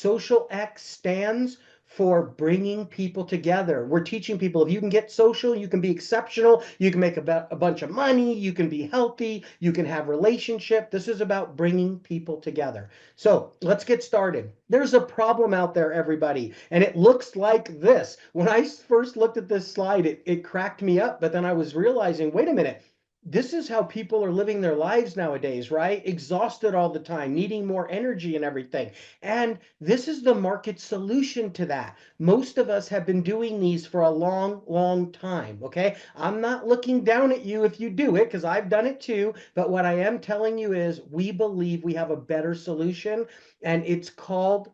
XosialX stands for bringing people together. We're teaching people if you can get social, you can be exceptional, you can make a bunch of money, you can be healthy, you can have relationship. This is about bringing people together. So let's get started. There's a problem out there, everybody, and it looks like this. When I first looked at this slide, it cracked me up, but then I was realizing, wait a minute, this is how people are living their lives nowadays, right? Exhausted all the time, needing more energy and everything. And this is the market solution to that. Most of us have been doing these for a long, long time, okay? I'm not looking down at you if you do it, because I've done it too. But what I am telling you is we believe we have a better solution, and it's called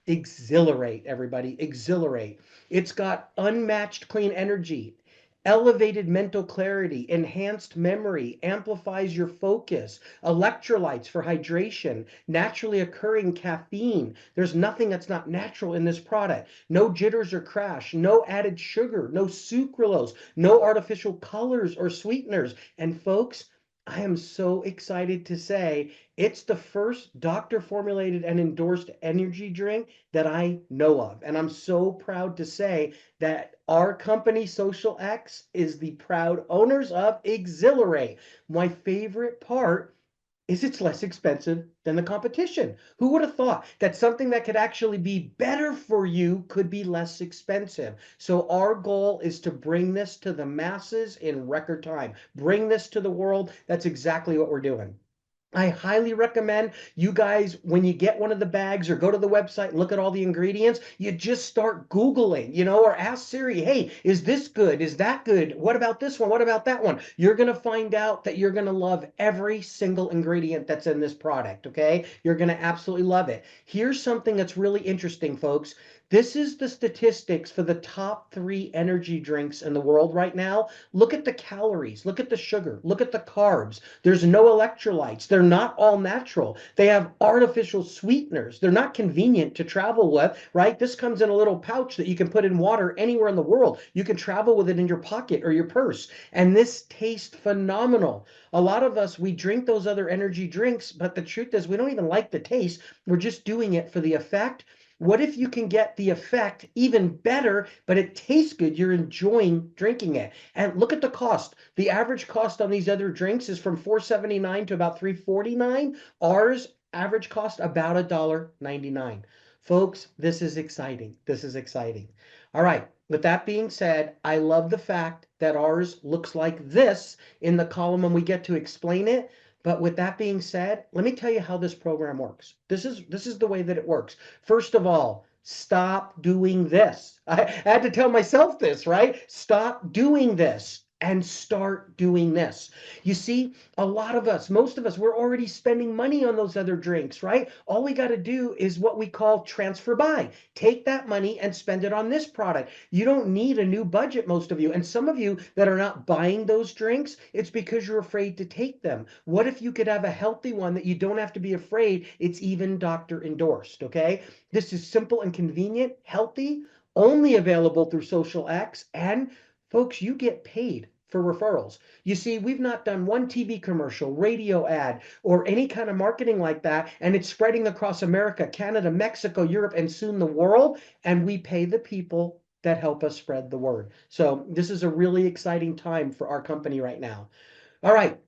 Xilerate, everybody. Xilerate. It's got unmatched clean energy, elevated mental clarity, enhanced memory, amplifies your focus, electrolytes for hydration, naturally occurring caffeine. There's nothing that's not natural in this product. No jitters or crash, no added sugar, no sucralose, no artificial colors or sweeteners. And folks, I am so excited to say it's the first doctor formulated and endorsed energy drink that I know of. And I'm so proud to say that our company, XosialX, is the proud owners of Xilerate. My favorite part is it's less expensive than the competition. Who would have thought that something that could actually be better for you could be less expensive? So our goal is to bring this to the masses in record time. Bring this to the world. That's exactly what we're doing. I highly recommend you guys, when you get one of the bags or go to the website and look at all the ingredients, you just start Googling, or ask Siri, hey, is this good? Is that good? What about this one? What about that one? You're going to find out that you're going to love every single ingredient that's in this product, okay? You're going to absolutely love it. Here's something that's really interesting, folks. This is the statistics for the top 3 energy drinks in the world right now. Look at the calories, look at the sugar, look at the carbs. There's no electrolytes. They're not all natural. They have artificial sweeteners. They're not convenient to travel with, right? This comes in a little pouch that you can put in water anywhere in the world. You can travel with it in your pocket or your purse. And this tastes phenomenal. A lot of us, we drink those other energy drinks, but the truth is we don't even like the taste. We're just doing it for the effect. What if you can get the effect even better, but it tastes good? You're enjoying drinking it. And look at the cost. The average cost on these other drinks is from $4.79 to about $3.49. Ours average cost about $1.99. Folks, this is exciting. This is exciting. All right. With that being said, I love the fact that ours looks like this in the column when we get to explain it. But with that being said, let me tell you how this program works. This is the way that it works. First of all, stop doing this. I had to tell myself this, right? Stop doing this and start doing this. You see, a lot of us, most of us, we're already spending money on those other drinks, right? All we got to do is what we call transfer buy. Take that money and spend it on this product. You don't need a new budget, most of you. And some of you that are not buying those drinks, it's because you're afraid to take them. What if you could have a healthy one that you don't have to be afraid? It's even doctor endorsed, okay? This is simple and convenient, healthy, only available through XosialX, and folks, you get paid for referrals. You see, we've not done one TV commercial, radio ad, or any kind of marketing like that, and it's spreading across America, Canada, Mexico, Europe, and soon the world, and we pay the people that help us spread the word. So this is a really exciting time for our company right now. All right.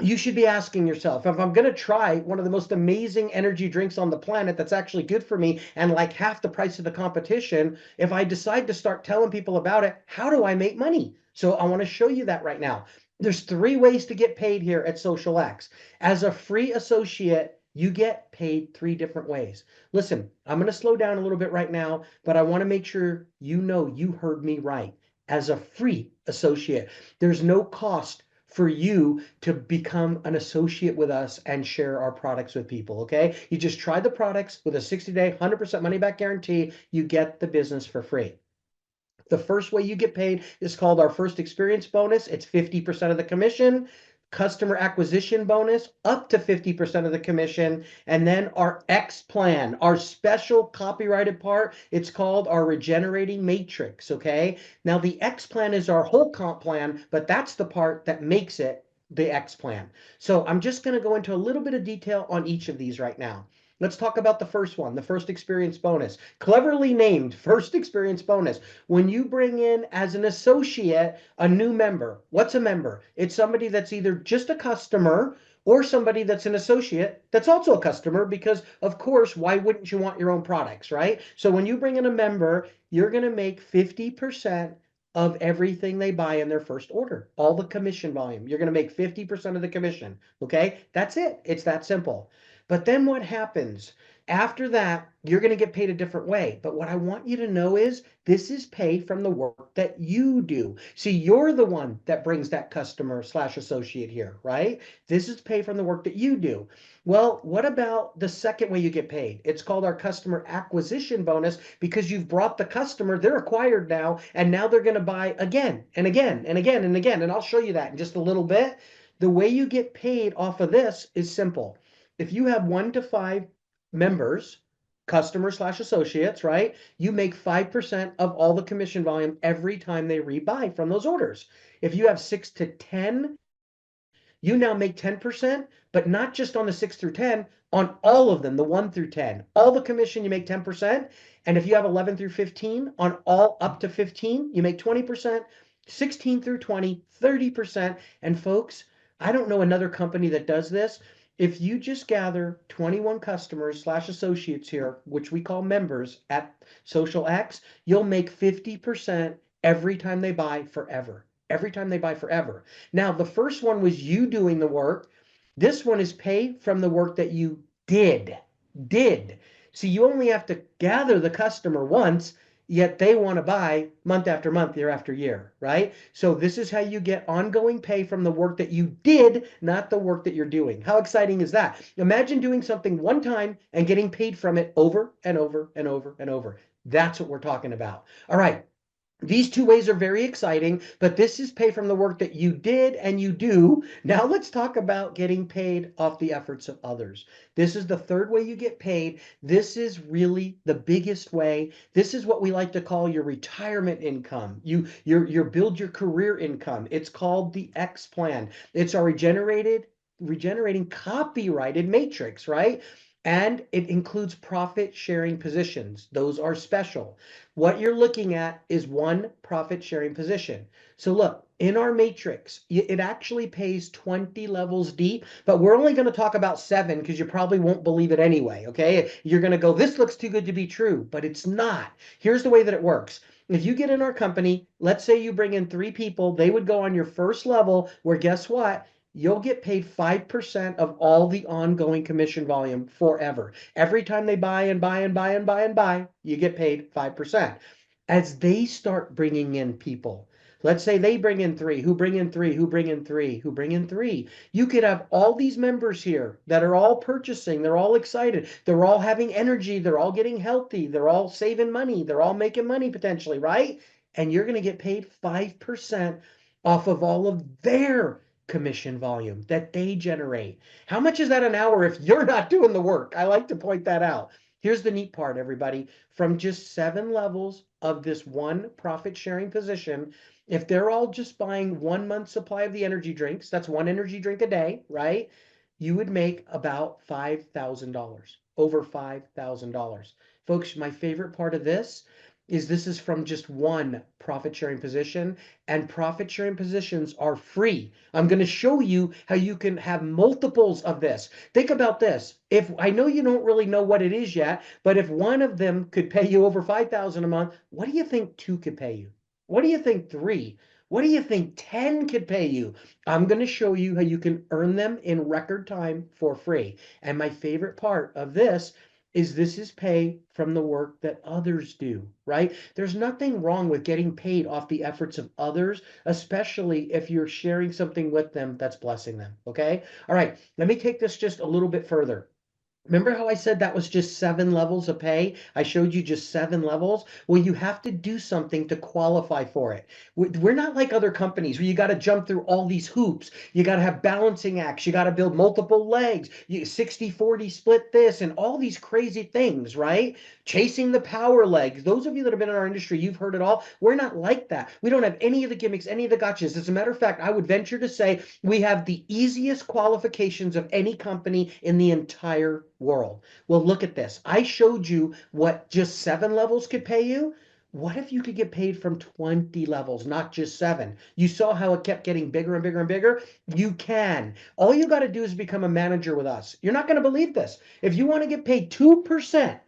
You should be asking yourself, if I'm going to try one of the most amazing energy drinks on the planet that's actually good for me and like half the price of the competition, if I decide to start telling people about it, how do I make money? So I want to show you that right now. There's 3 ways to get paid here at XosialX. As a free associate, you get paid 3 different ways. Listen, I'm going to slow down a little bit right now, but I want to make sure you know you heard me right. As a free associate, there's no cost for you to become an associate with us and share our products with people, okay? You just try the products with a 60-day, 100% money back guarantee. You get the business for free. The first way you get paid is called our first experience bonus. It's 50% of the commission. Customer acquisition bonus, up to 50% of the commission. And then our X plan, our special copyrighted part, it's called our regenerating matrix, okay? Now the X plan is our whole comp plan, but that's the part that makes it the X plan. So I'm just going to go into a little bit of detail on each of these right now. Let's talk about the first one, the first experience bonus. Cleverly named first experience bonus. When you bring in as an associate a new member, what's a member? It's somebody that's either just a customer or somebody that's an associate that's also a customer because, of course, why wouldn't you want your own products, right? So when you bring in a member, you're going to make 50% of everything they buy in their first order, all the commission volume. You're going to make 50% of the commission. Okay, that's it. It's that simple. But then what happens? After that, you're going to get paid a different way. But what I want you to know is this is paid from the work that you do. See, you're the one that brings that customer slash associate here, right? This is paid from the work that you do. Well, what about the second way you get paid? It's called our customer acquisition bonus because you've brought the customer, they're acquired now, and now they're going to buy again and again and again and again. And I'll show you that in just a little bit. The way you get paid off of this is simple. If you have 1 to 5 members, customers slash associates, right? You make 5% of all the commission volume every time they rebuy from those orders. If you have 6 to 10, you now make 10%, but not just on the 6 through 10, on all of them, the 1 through 10. All the commission, you make 10%. And if you have 11 through 15, on all up to 15, you make 20%. 16 through 20, 30%. And folks, I don't know another company that does this. If you just gather 21 customers slash associates here, which we call members at XosialX, you'll make 50% every time they buy forever. Every time they buy forever. Now, the first one was you doing the work. This one is pay from the work that you did. Did. See, you only have to gather the customer once, yet they want to buy month after month, year after year, right? So this is how you get ongoing pay from the work that you did, not the work that you're doing. How exciting is that? Imagine doing something one time and getting paid from it over and over and over and over. That's what we're talking about. All right. These two ways are very exciting, but this is pay from the work that you did and you do. Now let's talk about getting paid off the efforts of others. This is the third way you get paid. This is really the biggest way. This is what we like to call your retirement income. Your build your career income. It's called the X plan. It's our regenerating copyrighted matrix, right? And it includes profit sharing positions. Those are special. What you're looking at is one profit sharing position. So look, in our matrix, it actually pays 20 levels deep, but we're only going to talk about 7 because you probably won't believe it anyway, okay? You're going to go, this looks too good to be true, but it's not. Here's the way that it works. If you get in our company, let's say you bring in 3 people, they would go on your first level where guess what? You'll get paid 5% of all the ongoing commission volume forever. Every time they buy and buy and buy and buy and buy, you get paid 5%. As they start bringing in people, let's say they bring in 3, who bring in 3, who bring in 3, who bring in 3. You could have all these members here that are all purchasing, they're all excited, they're all having energy, they're all getting healthy, they're all saving money, they're all making money potentially, right? And you're going to get paid 5% off of all of their commission volume that they generate. How much is that an hour if you're not doing the work? I like to point that out. Here's the neat part, everybody. From just 7 levels of this one profit sharing position, if they're all just buying 1 month's supply of the energy drinks, that's 1 energy drink a day, right? You would make about $5,000, over $5,000. Folks, my favorite part of this is from just one profit sharing position, and profit sharing positions are free. I'm going to show you how you can have multiples of this. Think about this. If I know you don't really know what it is yet, but if one of them could pay you over 5,000 a month, what do you think 2 could pay you? What do you think 3? What do you think 10 could pay you? I'm going to show you how you can earn them in record time for free. And my favorite part of this is pay from the work that others do, right? There's nothing wrong with getting paid off the efforts of others, especially if you're sharing something with them that's blessing them, okay? All right, let me take this just a little bit further. Remember how I said that was just 7 levels of pay? I showed you just 7 levels. Well, you have to do something to qualify for it. We're not like other companies where you got to jump through all these hoops. You got to have balancing acts. You got to build multiple legs. 60-40 split this and all these crazy things, right? Chasing the power legs. Those of you that have been in our industry, you've heard it all. We're not like that. We don't have any of the gimmicks, any of the gotchas. As a matter of fact, I would venture to say we have the easiest qualifications of any company in the entire world. Well, look at this. I showed you what just 7 levels could pay you. What if you could get paid from 20 levels, not just 7? You saw how it kept getting bigger and bigger and bigger. You can. All you got to do is become a manager with us. You're not going to believe this. If you want to get paid 2%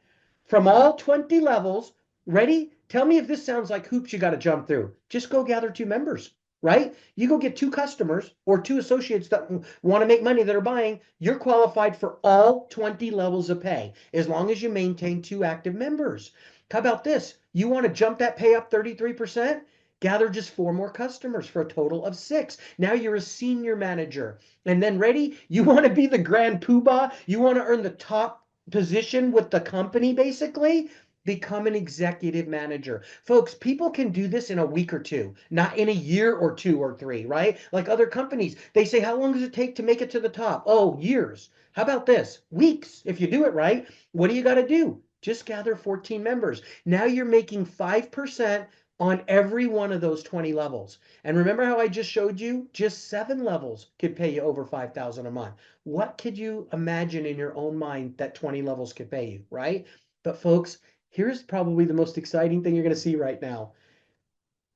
from all 20 levels, ready? Tell me if this sounds like hoops you got to jump through. Just go gather 2 members, right? You go get 2 customers or 2 associates that want to make money that are buying. You're qualified for all 20 levels of pay as long as you maintain 2 active members. How about this? You want to jump that pay up 33%? Gather just 4 more customers for a total of 6. Now you're a senior manager. And then ready? You want to be the grand poobah? You want to earn the top position with the company, basically? Become an executive manager. Folks, people can do this in a week or two, not in a year or 2 or 3, right? Like other companies, they say, how long does it take to make it to the top? Oh, years. How about this? Weeks, if you do it right. What do you got to do? Just gather 14 members. Now you're making 5% on every one of those 20 levels. And remember how I just showed you? Just 7 levels could pay you over 5,000 a month. What could you imagine in your own mind that 20 levels could pay you, right? But folks, here's probably the most exciting thing you're going to see right now.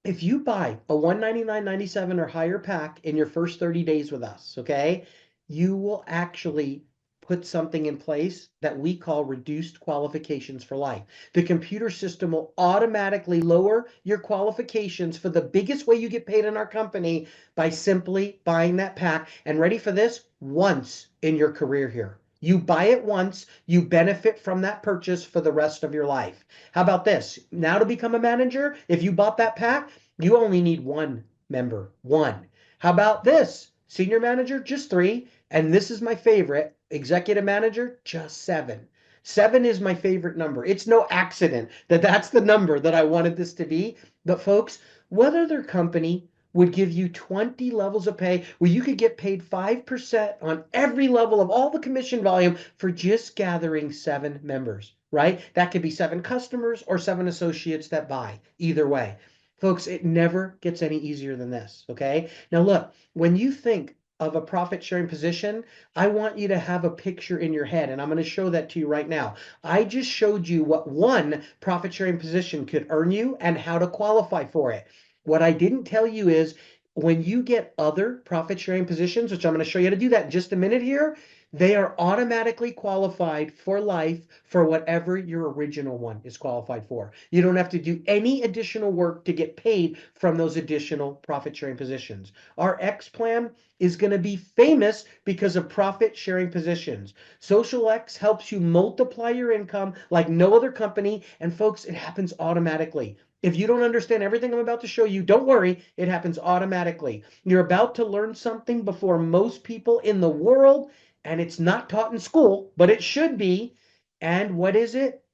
If you buy a $199.97 or higher pack in your first 30 days with us, okay, you will actually put something in place that we call reduced qualifications for life. The computer system will automatically lower your qualifications for the biggest way you get paid in our company by simply buying that pack. And ready for this? Once in your career here. You buy it once, you benefit from that purchase for the rest of your life. How about this? Now to become a manager, if you bought that pack, you only need 1 member. One. How about this? Senior manager, just 3. And this is my favorite. Executive manager, just 7. 7 is my favorite number. It's no accident that that's the number that I wanted this to be. But folks, what other company would give you 20 levels of pay where you could get paid 5% on every level of all the commission volume for just gathering 7 members, right? That could be 7 customers or 7 associates that buy. Either way. Folks, it never gets any easier than this, okay? Now look, when you think of a profit sharing position, I want you to have a picture in your head, and I'm going to show that to you right now. I just showed you what one profit sharing position could earn you and how to qualify for it. What I didn't tell you is when you get other profit sharing positions, which I'm going to show you how to do that in just a minute here, they are automatically qualified for life for whatever your original one is qualified for. You don't have to do any additional work to get paid from those additional profit sharing positions. Our X plan is going to be famous because of profit sharing positions. XosialX helps you multiply your income like no other company. And folks, it happens automatically. If you don't understand everything I'm about to show you, don't worry, it happens automatically. You're about to learn something before most people in the world, and it's not taught in school, but it should be. And what is it?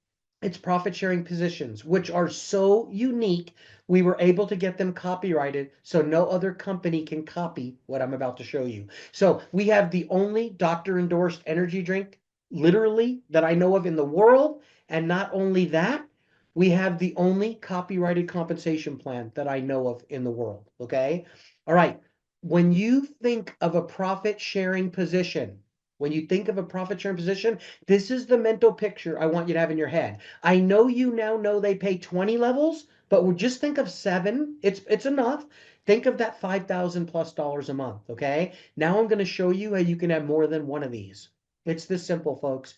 It's profit sharing positions, which are so unique. We were able to get them copyrighted so no other company can copy what I'm about to show you. So we have the only doctor endorsed energy drink, literally, that I know of in the world. And not only that, we have the only copyrighted compensation plan that I know of in the world. Okay. All right. When you think of a profit sharing position, when you think of a profit sharing position, this is the mental picture I want you to have in your head. I know you now know they pay 20 levels, but we'll just think of 7. It's enough. Think of that $5,000+ a month, okay? Now I'm going to show you how you can have more than one of these. It's this simple, folks.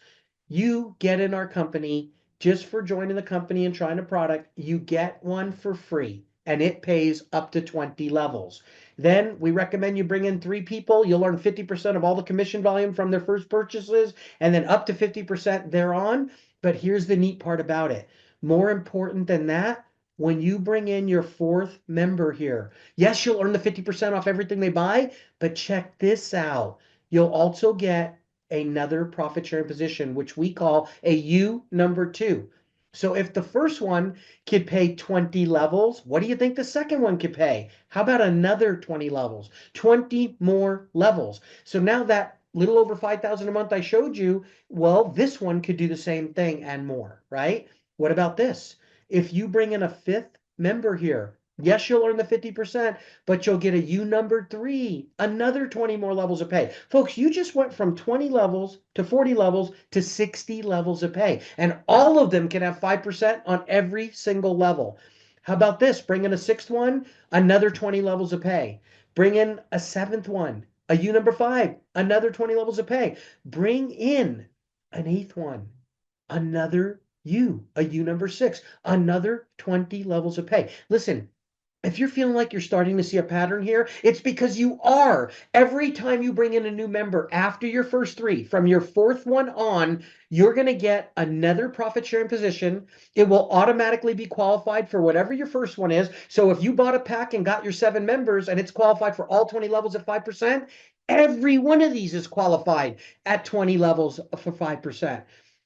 You get in our company just for joining the company and trying a product, you get one for free, and it pays up to 20 levels. Then we recommend you bring in 3 people. You'll earn 50% of all the commission volume from their first purchases, and then up to 50% thereon. But here's the neat part about it. More important than that, when you bring in your 4th member here, yes, you'll earn the 50% off everything they buy, but check this out. You'll also get another profit sharing position, which we call a U number 2. So if the first one could pay 20 levels, what do you think the second one could pay? How about another 20 levels? 20 more levels. So now that little over 5,000 a month I showed you, well, this one could do the same thing and more, right? What about this? If you bring in a 5th member here, Yes, you'll earn the 50%, but you'll get a U numbered 3, another 20 more levels of pay. Folks, you just went from 20 levels to 40 levels to 60 levels of pay. And all of them can have 5% on every single level. How about this? Bring in a sixth one, another 20 levels of pay. Bring in a seventh one, a U number 5, another 20 levels of pay. Bring in an eighth one, another U, a U number 6, another 20 levels of pay. Listen, if you're feeling like you're starting to see a pattern here, it's because you are. Every time you bring in a new member after your first 3, from your 4th one on, you're going to get another profit sharing position. It will automatically be qualified for whatever your first one is. So if you bought a pack and got your 7 members and it's qualified for all 20 levels at 5%, every one of these is qualified at 20 levels for 5%.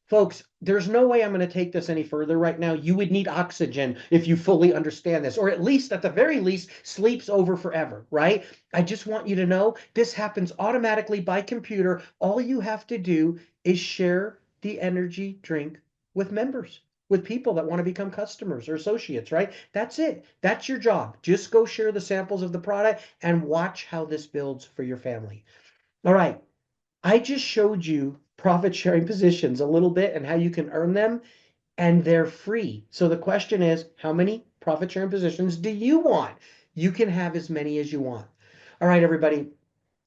Folks, there's no way I'm going to take this any further right now. You would need oxygen if you fully understand this, or at least, at the very least, sleeps over forever, right? I just want you to know this happens automatically by computer. All you have to do is share the energy drink with members, with people that want to become customers or associates, right? That's it. That's your job. Just go share the samples of the product and watch how this builds for your family. All right. I just showed you profit sharing positions a little bit and how you can earn them, and they're free. So the question is, how many profit sharing positions do you want? You can have as many as you want. All right, everybody.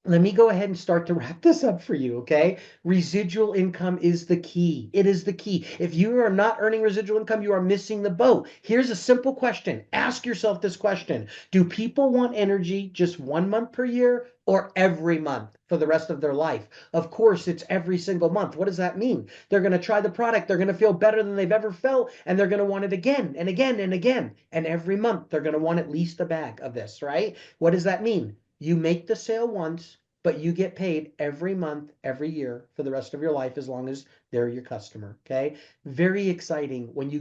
Let me go ahead and start to wrap this up for you, okay? Residual income is the key. It is the key. If you are not earning residual income, you are missing the boat. Here's a simple question. Ask yourself this question. Do people want energy just 1 month per year or every month for the rest of their life? Of course, it's every single month. What does that mean? They're going to try the product. They're going to feel better than they've ever felt, and they're going to want it again and again and again. And every month, they're going to want at least a bag of this, right? What does that mean? You make the sale once, but you get paid every month, every year for the rest of your life as long as they're your customer. Okay. Very exciting when you